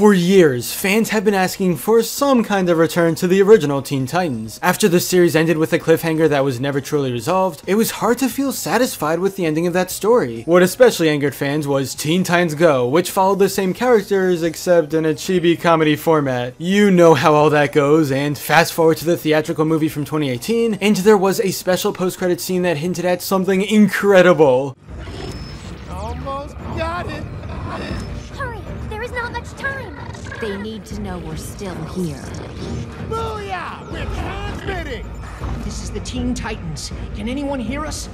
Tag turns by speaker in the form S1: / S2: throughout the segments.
S1: For years, fans have been asking for some kind of return to the original Teen Titans. After the series ended with a cliffhanger that was never truly resolved, it was hard to feel satisfied with the ending of that story. What especially angered fans was Teen Titans Go, which followed the same characters except in a chibi comedy format. You know how all that goes, and fast forward to the theatrical movie from 2018, and there was a special post-credit scene that hinted at something incredible.
S2: Almost got it!
S3: Hurry! There is not much time!
S4: They need to know we're still here.
S2: Booyah! We're transmitting!
S5: This is the Teen Titans. Can anyone hear us?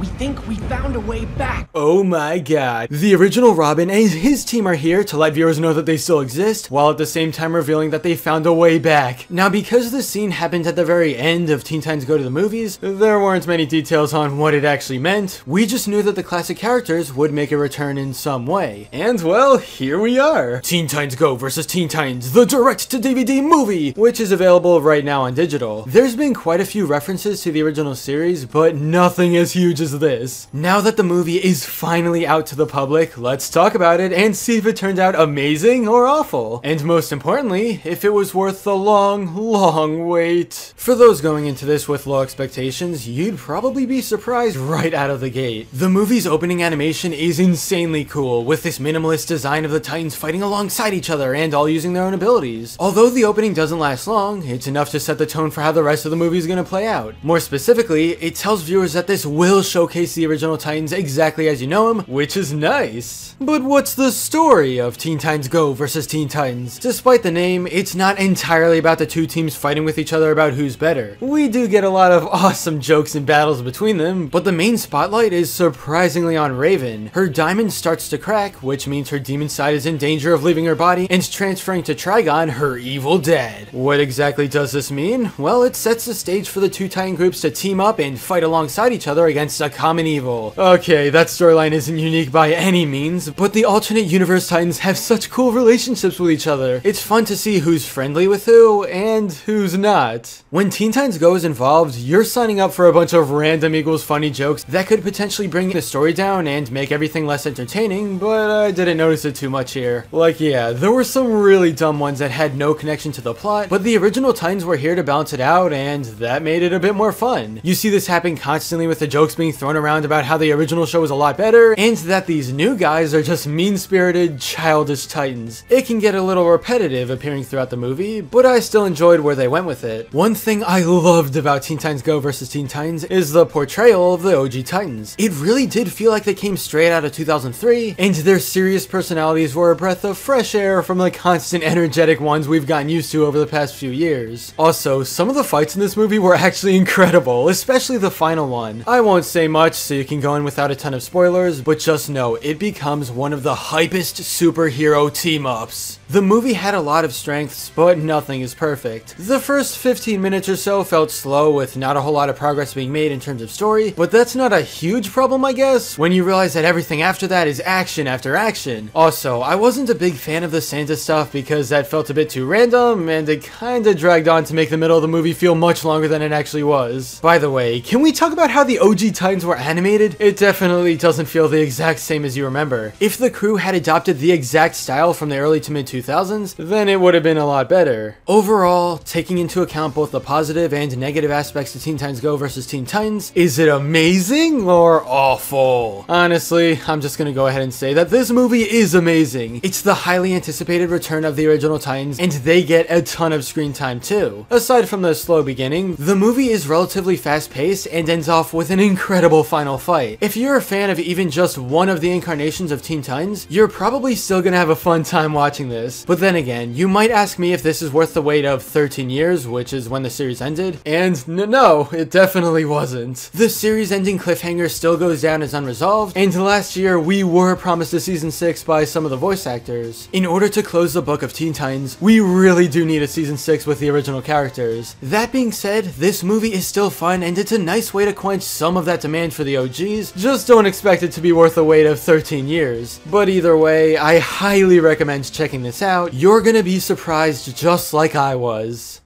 S5: We think we found a way back.
S1: Oh my god. The original Robin and his team are here to let viewers know that they still exist, while at the same time revealing that they found a way back. Now, because this scene happened at the very end of Teen Titans Go to the movies, there weren't many details on what it actually meant. We just knew that the classic characters would make a return in some way. And well, here we are. Teen Titans Go vs Teen Titans, the direct-to-DVD movie, which is available right now on digital. There's been quite a few references to the original series, but nothing as huge as this. Now that the movie is finally out to the public, let's talk about it and see if it turned out amazing or awful. And most importantly, if it was worth the long wait. For those going into this with low expectations, you'd probably be surprised right out of the gate. The movie's opening animation is insanely cool, with this minimalist design of the Titans fighting alongside each other and all using their own abilities. Although the opening doesn't last long, it's enough to set the tone for how the rest of the movie is going to play out. More specifically, it tells viewers that this will showcase the original Titans exactly as you know them, which is nice. But what's the story of Teen Titans Go vs Teen Titans? Despite the name, it's not entirely about the two teams fighting with each other about who's better. We do get a lot of awesome jokes and battles between them, but the main spotlight is surprisingly on Raven. Her diamond starts to crack, which means her demon side is in danger of leaving her body and transferring to Trigon, her evil dad. What exactly does this mean? Well, it sets the stage for the two Titan groups to team up and fight alongside each other against a common evil. Okay, that storyline isn't unique by any means, but the alternate universe Titans have such cool relationships with each other. It's fun to see who's friendly with who and who's not. When Teen Titans Go is involved, you're signing up for a bunch of random equals funny jokes that could potentially bring the story down and make everything less entertaining, but I didn't notice it too much here. Like, yeah, there were some really dumb ones that had no connection to the plot, but the original Titans were here to balance it out, and that made it a bit more fun. You see this happen constantly with the jokes being thrown around about how the original show was a lot better, and that these new guys are just mean-spirited, childish Titans. It can get a little repetitive appearing throughout the movie, but I still enjoyed where they went with it. One thing I loved about Teen Titans Go vs Teen Titans is the portrayal of the OG Titans. It really did feel like they came straight out of 2003, and their serious personalities were a breath of fresh air from the constant energetic ones we've gotten used to over the past few years. Also, some of the fights in this movie were actually incredible, especially the final one. I won't say much so you can go in without a ton of spoilers, but just know it becomes one of the hypest superhero team-ups. The movie had a lot of strengths, but nothing is perfect. The first 15 minutes or so felt slow with not a whole lot of progress being made in terms of story, but that's not a huge problem, I guess, when you realize that everything after that is action after action. Also, I wasn't a big fan of the Santa stuff because that felt a bit too random, and it kinda dragged on to make the middle of the movie feel much longer than it actually was. By the way, can we talk about how the OG Titans were animated? It definitely doesn't feel the exact same as you remember. If the crew had adopted the exact style from the early to mid 2000s, then it would have been a lot better. Overall, taking into account both the positive and negative aspects to Teen Titans Go vs Teen Titans, is it amazing or awful? Honestly, I'm just gonna go ahead and say that this movie is amazing. It's the highly anticipated return of the original Titans, and they get a ton of screen time too. Aside from the slow beginning, the movie is relatively fast-paced and ends off with an incredible final fight. If you're a fan of even just one of the incarnations of Teen Titans, you're probably still gonna have a fun time watching this. But then again, you might ask me if this is worth the wait of 13 years, which is when the series ended, and no, it definitely wasn't. The series ending cliffhanger still goes down as unresolved, and last year we were promised a season 6 by some of the voice actors. In order to close the book of Teen Titans, we really do need a season 6 with the original characters. That being said, this movie is still fun, and it's a nice way to quench some of that demand for the OGs, just don't expect it to be worth the wait of 13 years. But either way, I highly recommend checking this out. You're gonna be surprised just like I was.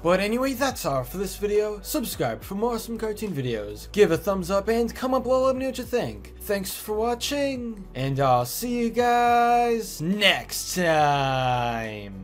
S1: But anyway, that's all for this video. Subscribe for more awesome cartoon videos. Give a thumbs up and comment below, let me know what you think. Thanks for watching, and I'll see you guys next time.